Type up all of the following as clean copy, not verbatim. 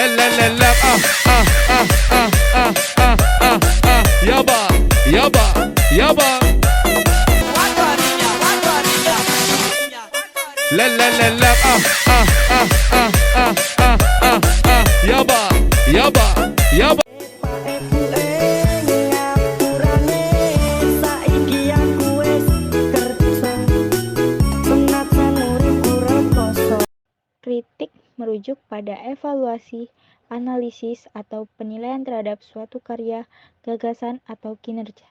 La la la la Yaba, yaba, yaba. La la la la Yaba, yaba, yaba. Kritik merujuk pada evaluasi, analisis, atau penilaian terhadap suatu karya, gagasan, atau kinerja.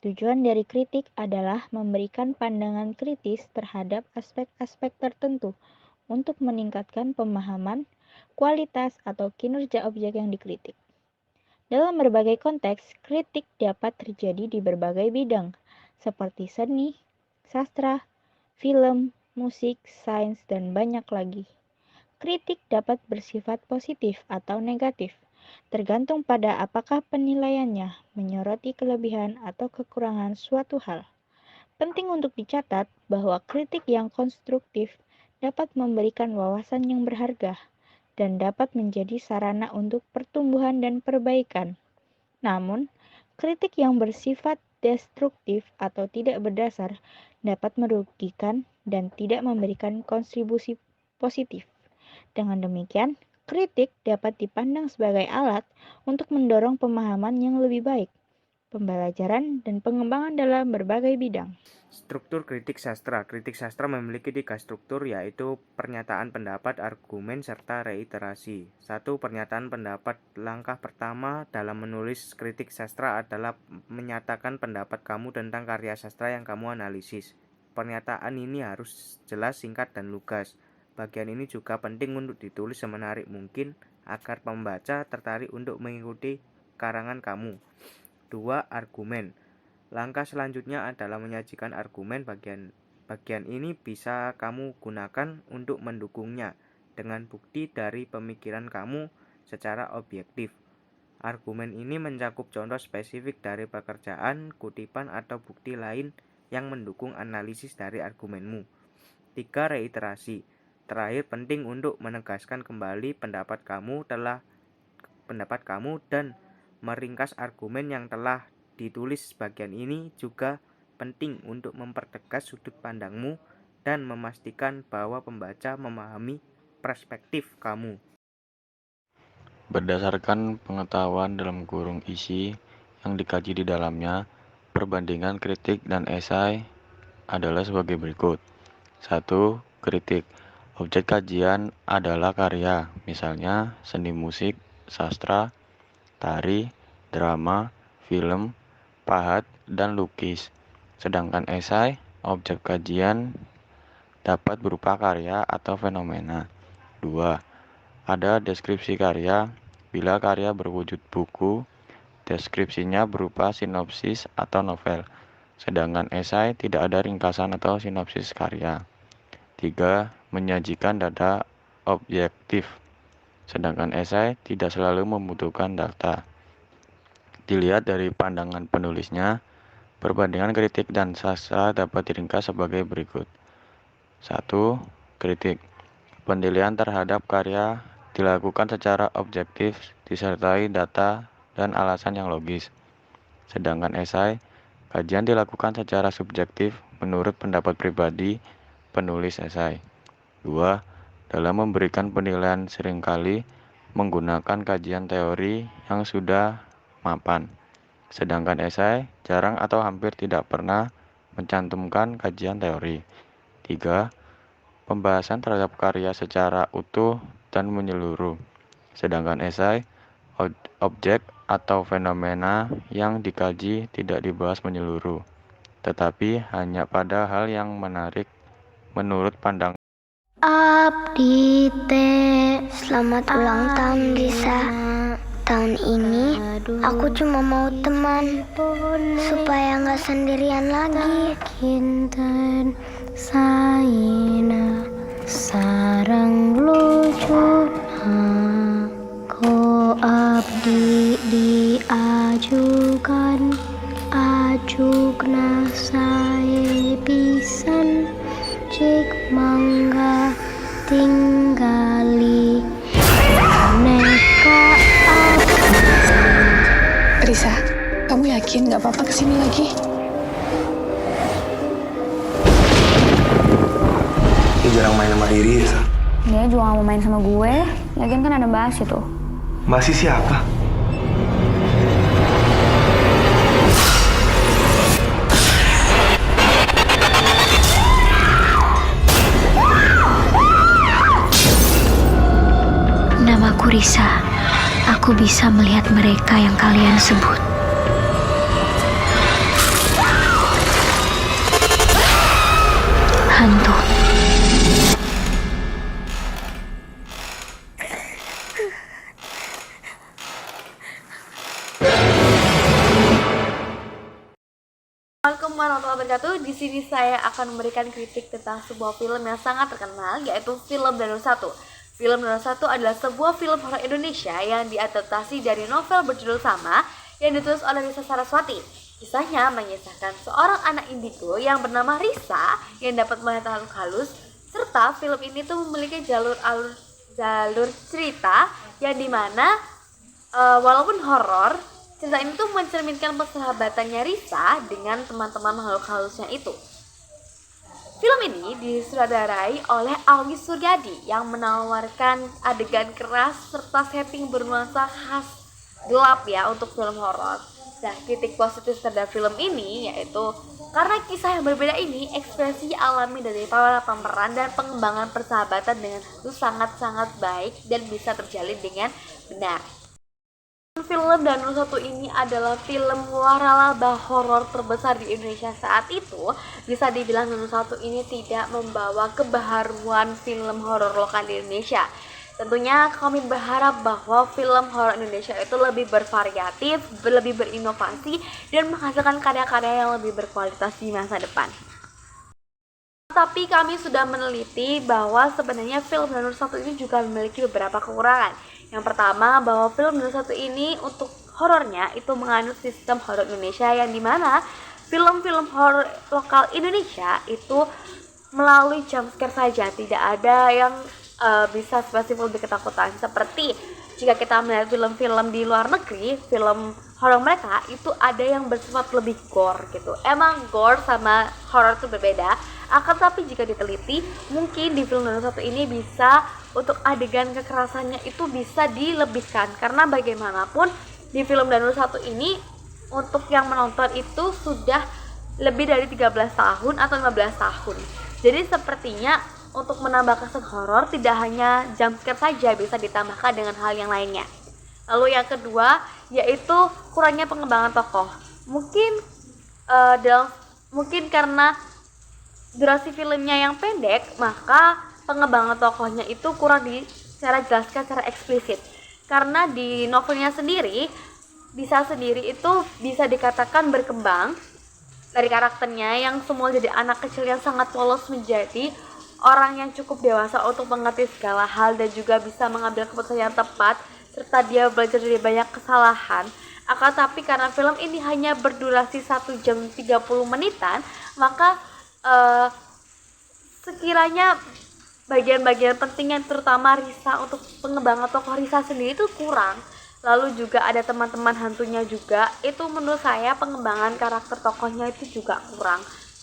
Tujuan dari kritik adalah memberikan pandangan kritis terhadap aspek-aspek tertentu untuk meningkatkan pemahaman, kualitas, atau kinerja objek yang dikritik. Dalam berbagai konteks, kritik dapat terjadi di berbagai bidang, seperti seni, sastra, film, musik, sains, dan banyak lagi. Kritik dapat bersifat positif atau negatif, tergantung pada apakah penilaiannya menyoroti kelebihan atau kekurangan suatu hal. Penting untuk dicatat bahwa kritik yang konstruktif dapat memberikan wawasan yang berharga dan dapat menjadi sarana untuk pertumbuhan dan perbaikan. Namun, kritik yang bersifat destruktif atau tidak berdasar dapat merugikan dan tidak memberikan kontribusi positif. Dengan demikian, kritik dapat dipandang sebagai alat untuk mendorong pemahaman yang lebih baik, pembelajaran, dan pengembangan dalam berbagai bidang. Struktur kritik sastra. Kritik sastra memiliki 3 struktur, yaitu pernyataan pendapat, argumen, serta reiterasi. 1. Pernyataan pendapat. Langkah pertama dalam menulis kritik sastra adalah menyatakan pendapat kamu tentang karya sastra yang kamu analisis. Pernyataan ini harus jelas, singkat, dan lugas. Bagian ini juga penting untuk ditulis semenarik mungkin agar pembaca tertarik untuk mengikuti karangan kamu. 2. Argumen. Langkah selanjutnya adalah menyajikan argumen. Bagian ini bisa kamu gunakan untuk mendukungnya dengan bukti dari pemikiran kamu secara objektif. Argumen ini mencakup contoh spesifik dari pekerjaan, kutipan, atau bukti lain yang mendukung analisis dari argumenmu. 3. Reiterasi. Terakhir, penting untuk menegaskan kembali pendapat kamu dan meringkas argumen yang telah ditulis. Bagian ini juga penting untuk mempertegas sudut pandangmu dan memastikan bahwa pembaca memahami perspektif kamu. Berdasarkan pengetahuan dalam kurung isi yang dikaji di dalamnya, perbandingan kritik dan esai adalah sebagai berikut. 1. Kritik. Objek kajian adalah karya, misalnya seni musik, sastra, tari, drama, film, pahat, dan lukis. Sedangkan esai, objek kajian dapat berupa karya atau fenomena. 2. Ada deskripsi karya. Bila karya berwujud buku, deskripsinya berupa sinopsis atau novel. Sedangkan esai tidak ada ringkasan atau sinopsis karya. 3. Menyajikan data objektif. Sedangkan esai tidak selalu membutuhkan data. Dilihat dari pandangan penulisnya, perbandingan kritik dan sastra dapat diringkas sebagai berikut. 1. Kritik. Penilaian terhadap karya dilakukan secara objektif, disertai data dan alasan yang logis. Sedangkan esai, kajian dilakukan secara subjektif menurut pendapat pribadi penulis esai. 2. Dalam memberikan penilaian seringkali menggunakan kajian teori yang sudah mapan. Sedangkan esai jarang atau hampir tidak pernah mencantumkan kajian teori. 3. Pembahasan terhadap karya secara utuh dan menyeluruh. Sedangkan esai, objek atau fenomena yang dikaji tidak dibahas menyeluruh, tetapi hanya pada hal yang menarik menurut pandangan. Abdi teh, selamat ulang tahun Lisa. Tahun ini aku cuma mau teman supaya nggak sendirian lagi. Kinten saina sarang lucuna ko abdi diajukan ajugna sae pisan cik mangga tinggali neng yakin gak apa-apa kesini lagi? Dia jarang main sama Riri ya, Sa? Dia juga gak mau main sama gue. Lagian kan ada Mbak Asy tuh. Masih siapa? Namaku Risa. Aku bisa melihat mereka yang kalian sebut. Hantu. Assalamualaikum warahmatullahi wabarakatuh. Di sini saya akan memberikan kritik tentang sebuah film yang sangat terkenal, yaitu film Danur 1. Film Danur 1 adalah sebuah film horor Indonesia yang diadaptasi dari novel berjudul sama yang ditulis oleh Risa Saraswati. Kisahnya mengisahkan seorang anak indigo yang bernama Risa yang dapat melihat makhluk halus, serta film ini tuh memiliki jalur cerita yang dimana walaupun horor, cerita ini tuh mencerminkan persahabatannya Risa dengan teman-teman makhluk halusnya itu. Film ini disutradarai oleh Augie Suryadi yang menawarkan adegan keras serta setting bernuansa khas gelap ya untuk film horor. Nah, kritik positif terhadap film ini yaitu karena kisah yang berbeda ini ekspresi alami dari para pemeran dan pengembangan persahabatan dengan itu sangat-sangat baik dan bisa terjalin dengan benar. Film Danur 1 ini adalah film waralaba horor terbesar di Indonesia saat itu. Bisa dibilang Danur 1 ini tidak membawa kebaharuan film horor lokal di Indonesia. Tentunya kami berharap bahwa film horor Indonesia itu lebih bervariatif, lebih berinovasi, dan menghasilkan karya-karya yang lebih berkualitas di masa depan. Tapi kami sudah meneliti bahwa sebenarnya film Danur 1 ini juga memiliki beberapa kekurangan. Yang pertama, bahwa film Danur 1 ini untuk horornya itu menganut sistem horor Indonesia yang dimana film-film horor lokal Indonesia itu melalui jumpscare saja, tidak ada yang bisa spesifik lebih ketakutan. Seperti jika kita melihat film-film di luar negeri, film horor mereka itu ada yang bersifat lebih gore gitu. Emang gore sama horor itu berbeda. Akan tapi jika diteliti, mungkin di film Danur 1 ini bisa untuk adegan kekerasannya itu bisa dilebihkan. Karena bagaimanapun di film Danur 1 ini untuk yang menonton itu sudah lebih dari 13 tahun atau 15 tahun. Jadi sepertinya untuk menambah kesan horor tidak hanya jumpscare saja, bisa ditambahkan dengan hal yang lainnya. Lalu yang kedua yaitu kurangnya pengembangan tokoh. Mungkin karena durasi filmnya yang pendek, maka pengembangan tokohnya itu kurang secara jelaskan secara eksplisit. Karena di novelnya sendiri itu bisa dikatakan berkembang dari karakternya yang semula jadi anak kecil yang sangat polos menjadi orang yang cukup dewasa untuk mengerti segala hal dan juga bisa mengambil keputusan yang tepat, serta dia belajar dari banyak kesalahan. Akan tapi karena film ini hanya berdurasi 1 jam 30 menitan, maka sekiranya bagian-bagian penting yang terutama Risa untuk pengembangan tokoh Risa sendiri itu kurang. Lalu juga ada teman-teman hantunya juga, itu menurut saya pengembangan karakter tokohnya itu juga kurang.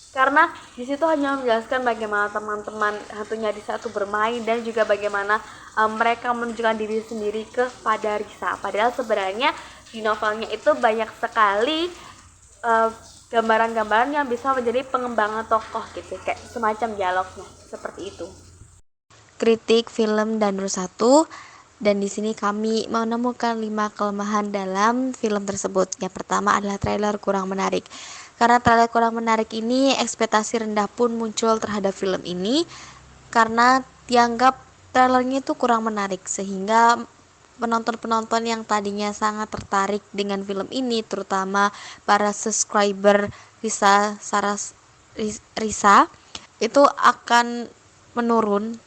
Karena di situ hanya menjelaskan bagaimana teman-teman hantunya Risa itu bermain dan juga bagaimana mereka menunjukkan diri sendiri kepada Risa. Padahal sebenarnya di novelnya itu banyak sekali gambaran-gambaran yang bisa menjadi pengembangan tokoh gitu, kayak semacam dialognya seperti itu. Kritik film Danur 1, dan di sini kami menemukan 5 kelemahan dalam film tersebut. Yang pertama adalah trailer kurang menarik. Karena trailer kurang menarik ini, ekspektasi rendah pun muncul terhadap film ini karena dianggap trailernya itu kurang menarik, sehingga penonton-penonton yang tadinya sangat tertarik dengan film ini, terutama para subscriber Risa itu akan menurun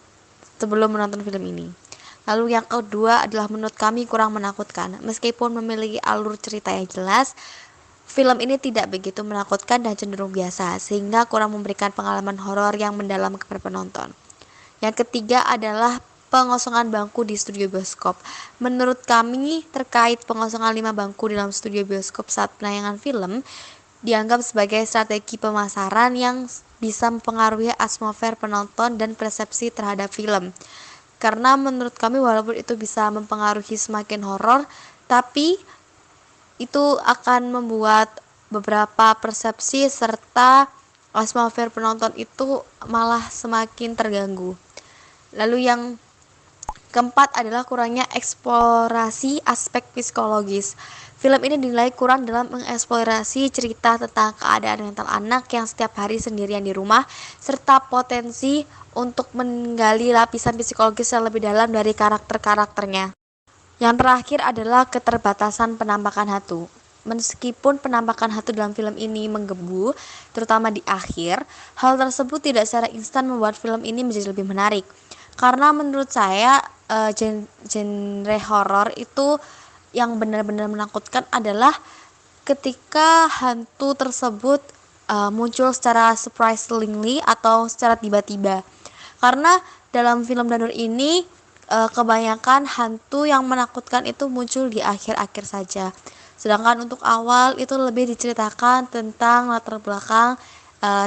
sebelum menonton film ini. Lalu yang kedua adalah menurut kami kurang menakutkan. Meskipun memiliki alur cerita yang jelas, film ini tidak begitu menakutkan dan cenderung biasa, sehingga kurang memberikan pengalaman horor yang mendalam kepada penonton. Yang ketiga adalah pengosongan bangku di studio bioskop. Menurut kami, terkait pengosongan 5 bangku dalam studio bioskop saat penayangan film, dianggap sebagai strategi pemasaran yang bisa mempengaruhi atmosfer penonton dan persepsi terhadap film. Karena menurut kami walaupun itu bisa mempengaruhi semakin horor, tapi itu akan membuat beberapa persepsi serta atmosfer penonton itu malah semakin terganggu. Lalu yang keempat adalah kurangnya eksplorasi aspek psikologis. Film ini dinilai kurang dalam mengeksplorasi cerita tentang keadaan mental anak yang setiap hari sendirian di rumah, serta potensi untuk menggali lapisan psikologis yang lebih dalam dari karakter-karakternya. Yang terakhir adalah keterbatasan penampakan hantu. Meskipun penampakan hantu dalam film ini menggebu, terutama di akhir, hal tersebut tidak secara instan membuat film ini menjadi lebih menarik. Karena menurut saya genre horor itu yang benar-benar menakutkan adalah ketika hantu tersebut muncul secara surprisingly atau secara tiba-tiba. Karena dalam film Danur ini kebanyakan hantu yang menakutkan itu muncul di akhir-akhir saja. Sedangkan untuk awal itu lebih diceritakan tentang latar belakang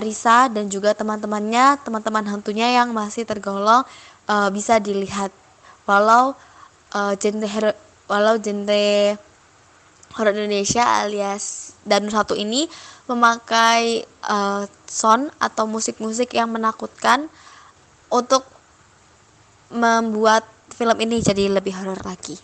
Risa dan juga teman-temannya, teman-teman hantunya yang masih tergolong bisa dilihat. Walau genre horor Indonesia alias Danur 1 ini memakai sound atau musik-musik yang menakutkan untuk membuat film ini jadi lebih horor lagi.